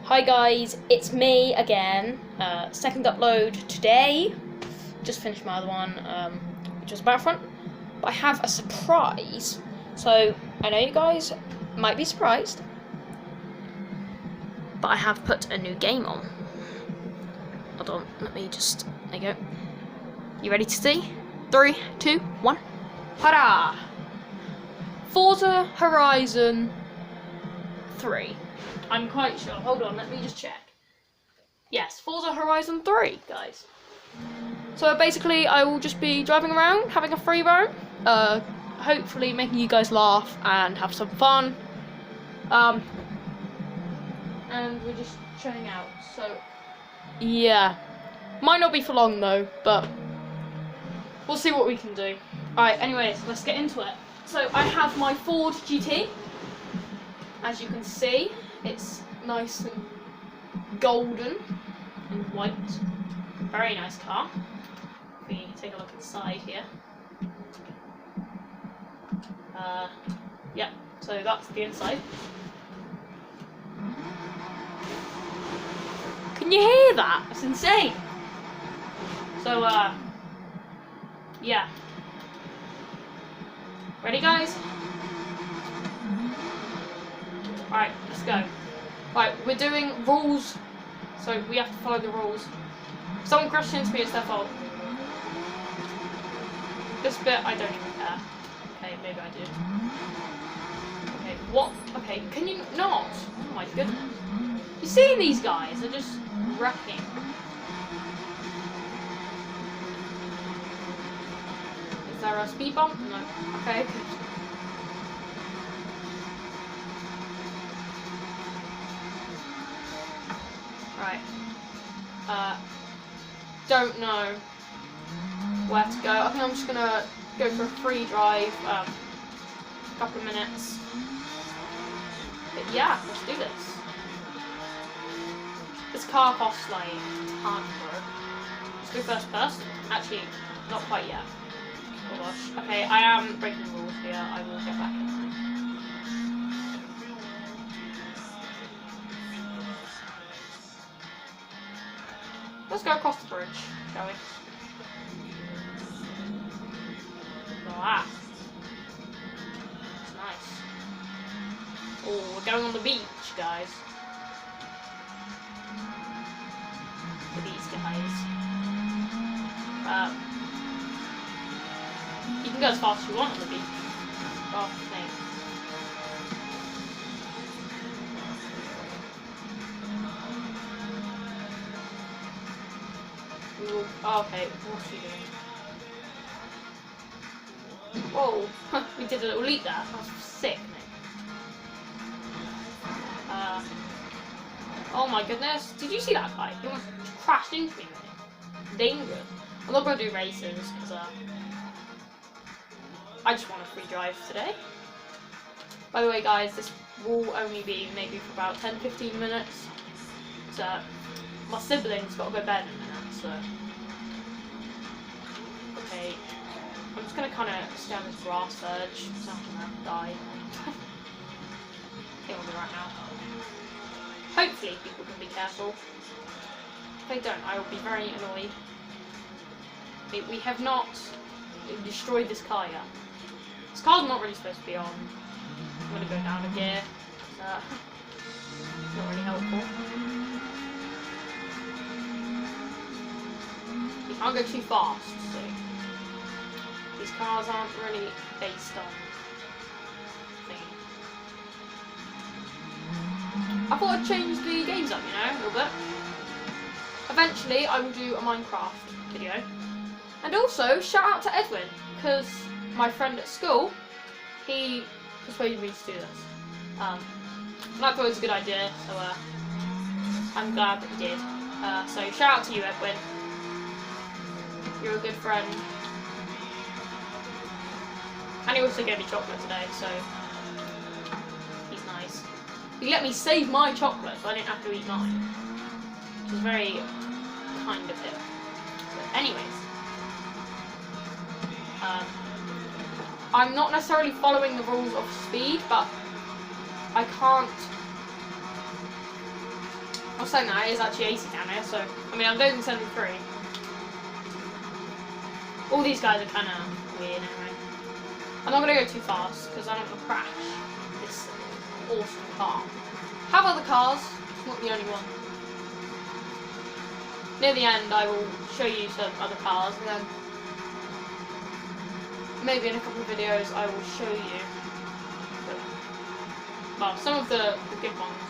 Hi guys, it's me again. Second upload today. Just finished my other one, which was Battlefront. But I have a surprise. So I know you guys might be surprised, but I have put a new game on. Hold on, let me just. There you go. You ready to see? 3, 2, 1. Hurrah! Forza Horizon 3. I'm quite sure. Hold on, let me just check. Yes, Forza Horizon 3, guys. So basically, I will just be driving around, having a free roam, hopefully making you guys laugh and have some fun. And we're just chilling out. So, yeah, might not be for long though, but we'll see what we can do. Alright, anyways, let's get into it. So I have my Ford GT. As you can see, it's nice and golden and white. Very nice car. If we take a look inside here. Yeah, so that's the inside. Can you hear that? It's insane. So, yeah. Ready, guys? Alright, let's go. Right, we're doing rules, so we have to follow the rules. If someone crashes into me, it's their fault. This bit, I don't even care. Okay, maybe I do. Okay, what? Okay, can you not? Oh my goodness. You see these guys? They're just wrecking. Is there a speed bump? No. Okay, good. Right. Don't know where to go. I think I'm just gonna go for a free drive, couple of minutes. But yeah, let's do this. This car costs like a ton, bro. Let's go first person. Actually, not quite yet. Oh gosh. Okay, I am breaking the rules here. I will get back in. Let's go across the bridge, shall we? Ah. It's nice. Oh, we're going on the beach, guys. Look at these guys. You can go as fast as you want on the beach. Oh, thanks. Oh, okay, what's he doing? Whoa, we did a little leap there. That was sick, mate. Oh my goodness, did you see that guy? He almost crashed into me, mate. Dangerous. I'm not going to do races, because I just want a free drive today. By the way, guys, this will only be maybe for about 10-15 minutes. So, my siblings got to go to bed in a minute, so. Okay, I'm just gonna kind of stay on this grass verge, so I'm gonna die. I think we'll be right now. Hopefully people can be careful. If they don't, I will be very annoyed. We have not destroyed this car yet. This car's not really supposed to be on. I'm gonna go down a gear. It's not really helpful. You can't go too fast, so these cars aren't really based on thingy. I thought I'd change the games up, you know, a little bit. Eventually, I will do a Minecraft video. And also, shout out to Edwin, because my friend at school, he persuaded me to do this. And I thought it was a good idea, so I'm glad that he did. So shout out to you, Edwin. You're a good friend. And he also gave me chocolate today, so he's nice. He let me save my chocolate so I didn't have to eat mine. Which is very kind of him. But anyways. I'm not necessarily following the rules of speed, but I can't I was saying that it is actually 80 down here, so I mean I'm doing 73. All these guys are kind of weird anyway. I'm not gonna go too fast because I don't want to crash this awesome car. Have other cars, it's not the only one. Near the end, I will show you some other cars, and then maybe in a couple of videos I will show you some of the good ones.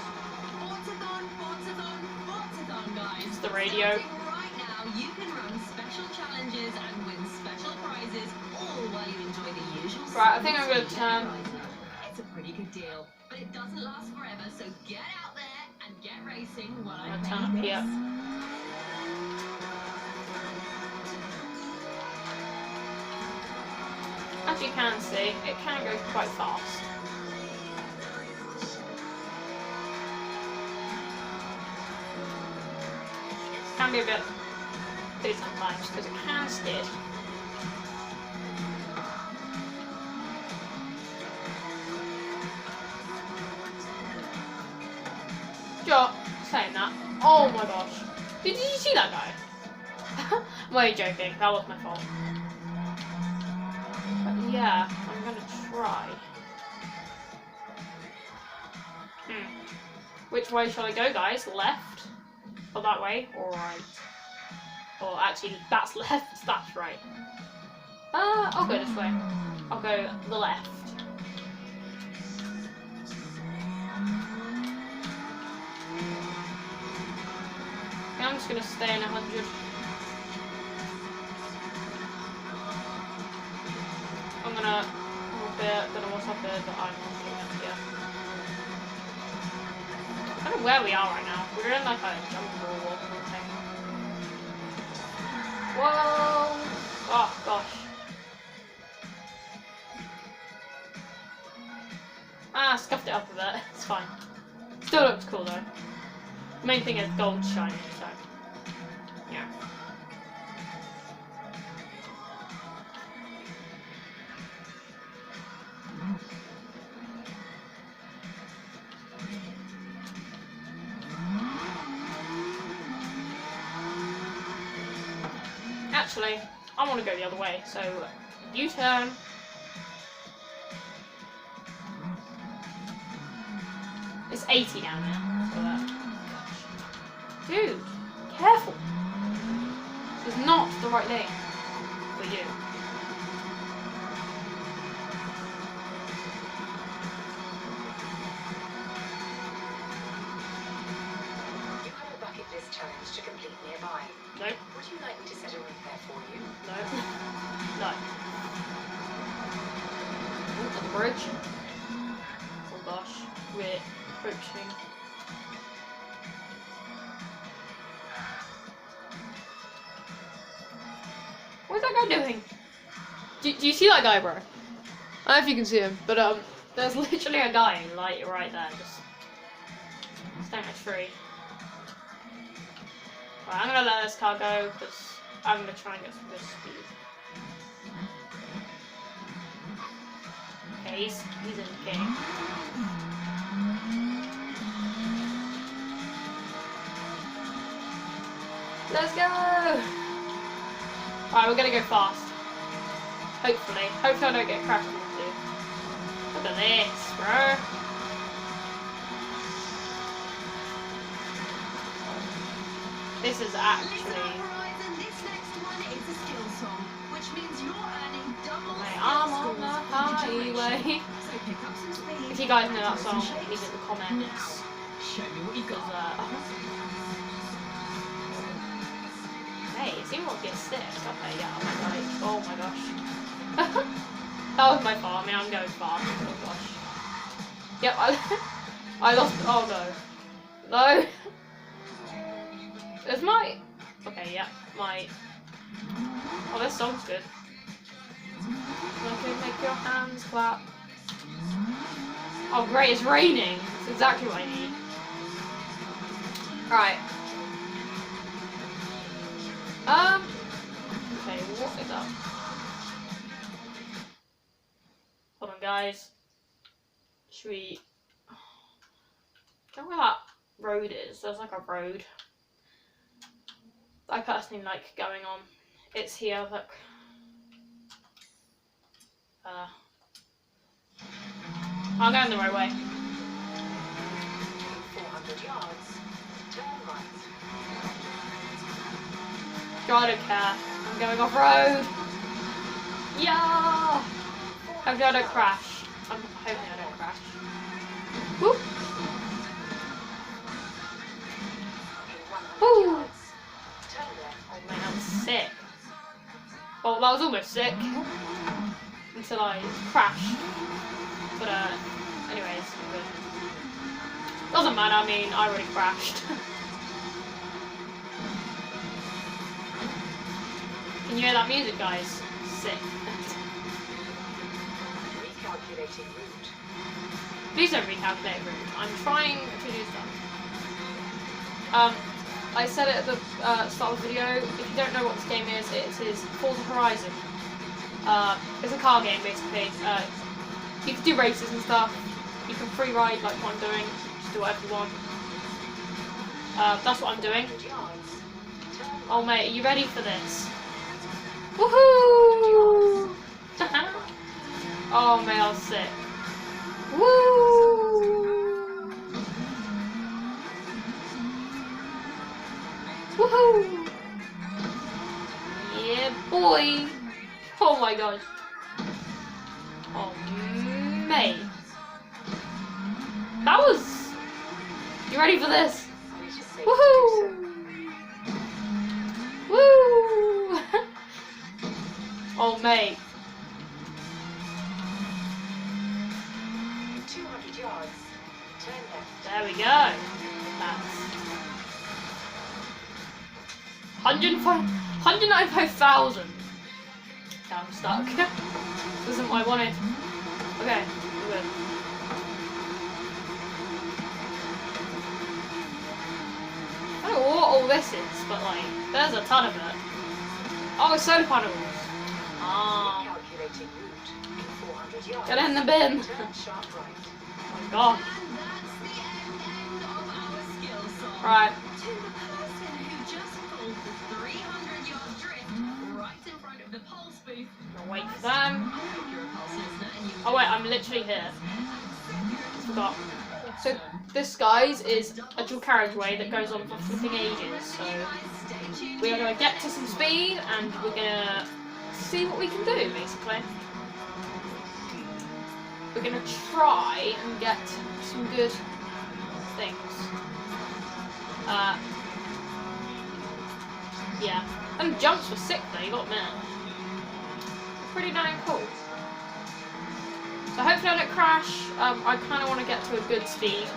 It's the radio. Right now, you can run special challenges and win special prizes, all while you enjoy the usual. Right, I think I'm going to turn. It's a pretty good deal, but it doesn't last forever, so get out there and get racing while I turn up here. As you can see, it can go quite fast. Can be a bit too sometimes because it can skid. Sure, saying that. Oh my gosh. Did you see that guy? I'm only joking, that was my fault. But yeah, I'm gonna try. Which way shall I go, guys? Left? Or that way? Or right? Or actually, that's left, that's right. I'll go this way. I'll go the left. I'm just gonna stay in 100. I'm gonna don't know what's up there, but I'm looking at here. I don't know where we are right now. We're in like a jungle or something. Whoa! Oh gosh. Scuffed it up a bit. It's fine. Still looks cool though. The main thing is gold shining, so yeah. Actually, I want to go the other way, so U-turn. It's 80 down there, so that. Dude, careful. This is not the right lane for you. You have a bucket list challenge to complete nearby. Nope. Would you like me to set a route there for you? No. No. Ooh, at the bridge. Oh gosh, we're approaching. What's that guy doing? Do you see that guy, bro? I don't know if you can see him, but there's literally a guy like right there, just staying at a tree. Right, I'm gonna let this car go because I'm gonna try and get some good speed. Okay, he's in the game. Let's go! Alright, we're gonna go fast. Hopefully. Hopefully I don't get crashed into. Look at this, bro. This is actually... This next one is a skill song, which means you're earning double I'm on the highway. So pick up some speed. If you guys know that song, leave it in the comments. Now, show me what you got. Hey, it seems like it sticks. Okay, yeah, I'm right. Oh my gosh. That was my fault. I mean, I'm going fast. Oh gosh. Yep, I lost. Oh no. No. There's my. Okay, yeah, my. Oh, this song's good. Make your hands clap. Oh great, it's raining. That's exactly what I need. Right. Okay, what is up? Hold on, guys. Should we go where that road is. There's like a road that I personally like going on. It's here, look. I'm going the right way. 400 yards. Turn right. God, I don't care. I'm going off road. Yeah. Hopefully I don't crash. I'm hoping I don't crash. Whoop. In 100 Woo. yards. Turn left. Oh man, that was sick. Oh, that was almost sick. Until I crashed. But anyways, I'm good. Doesn't matter, I mean, I already crashed. Can you hear that music, guys? Sick. Recalculating route. Please don't recalculate route. I'm trying to do stuff. I said it at the start of the video. If you don't know what this game is, it is Forza Horizon. It's a car game, basically. You can do races and stuff. You can free ride like what I'm doing. Just do whatever you want. That's what I'm doing. 100 yards. Turn right. Oh mate, are you ready for this? Woohoo! Oh mate, that was sick. Woo! Woohoo! Yeah, boy! Oh my gosh. Oh mate. That was... You ready for this? I need to save Woohoo! Woo! Oh mate. 200 yards. Turn left. There we go. That's 195,000. Yeah, I'm stuck. This isn't what I wanted. Okay, we're good. I don't know what all this is, but like, there's a ton of it. Oh, it's solar panels. Ah, Recalculating route. In 400 yards. get in the bin. Turn sharp right. Oh my god. And that's the end of our skill song. Right. To the person who just pulled the 300-yard drift right in front of the pulse booth. I'll wait for them. I hope you're a pulse listener and you Oh wait, I'm literally here. Forgot. So this, guys, is a dual carriageway that goes on for flipping ages. So we are going to get to some speed and we're going to see what we can do, basically. We're going to try and get some good things. Yeah. And jumps were sick though, you got to admit. Pretty damn cool. So hopefully I don't crash. I kind of want to get to a good speed.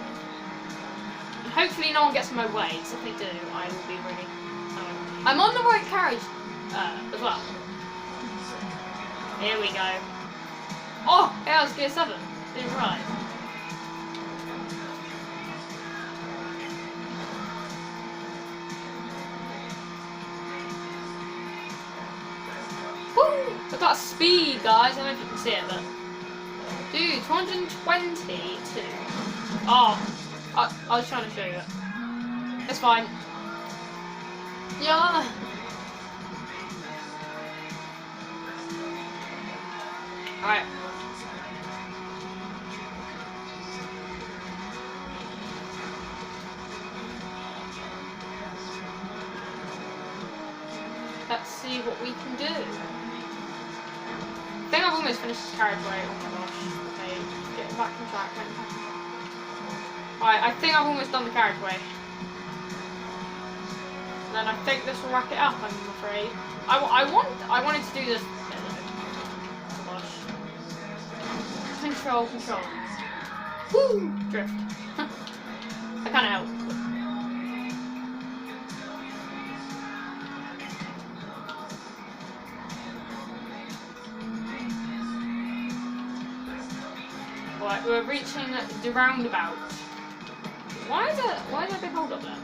And hopefully no one gets in my way, because if they do, I will be really... I'm on the right carriage as well. Here we go. Oh, yeah, it's gear 7. Didn't right. Woo! Look at that speed, guys. I don't know if you can see it, but... Dude, 222. Oh, I was trying to show you it. It's fine. Yeah. Alright. Let's see what we can do. I think I've almost finished this carriageway. Oh my gosh. Okay, getting back on track. Alright, I think I've almost done the carriageway. And then I think this will wrap it up, I'm afraid. I wanted to do this. Oh gosh. Control. Woo! Drift. I can't help. Right, we're reaching the roundabout. Why is there a big hold up there?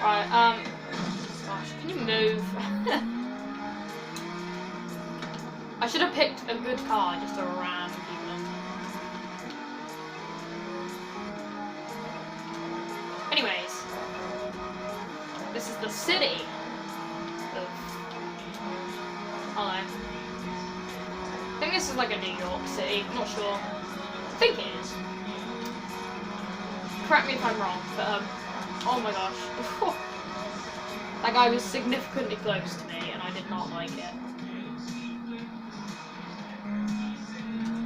Right, gosh, can you move? should have picked a good car just to ram people. Anyways, this is the city of... I think this is like a New York City, I'm not sure. I think it is. Correct me if I'm wrong, but oh my gosh. That guy was significantly close to me and I did not like it.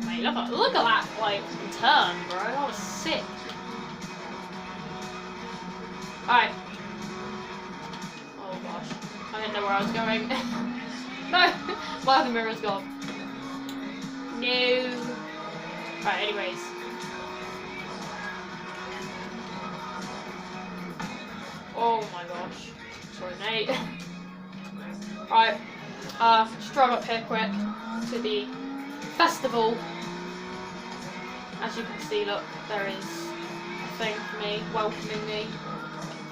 Mate, look at that, like, turn, bro. That was sick. Alright. Oh gosh. I didn't know where I was going. No! My other mirror's gone. No. Right, anyways. Oh my gosh. Sorry, mate. Right. Just drive up here quick to the festival. As you can see, look, there is a thing for me, welcoming me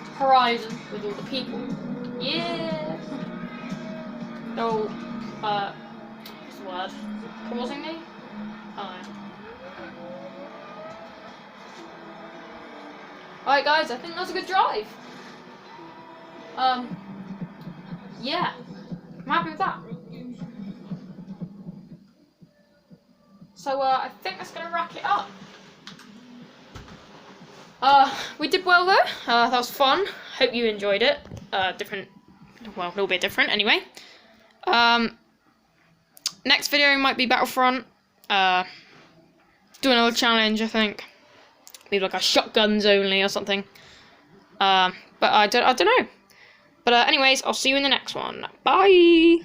to Horizon with all the people. Yeah! Oh, what's the word? Pausing me? Oh. Alright guys, I think that was a good drive. Yeah. I'm happy with that. So, I think that's gonna wrap it up. We did well though. That was fun. Hope you enjoyed it. Different, well, a little bit different anyway. Next video might be Battlefront. Do another challenge, I think. Maybe like a shotguns only or something. But I don't know. But anyways, I'll see you in the next one. Bye!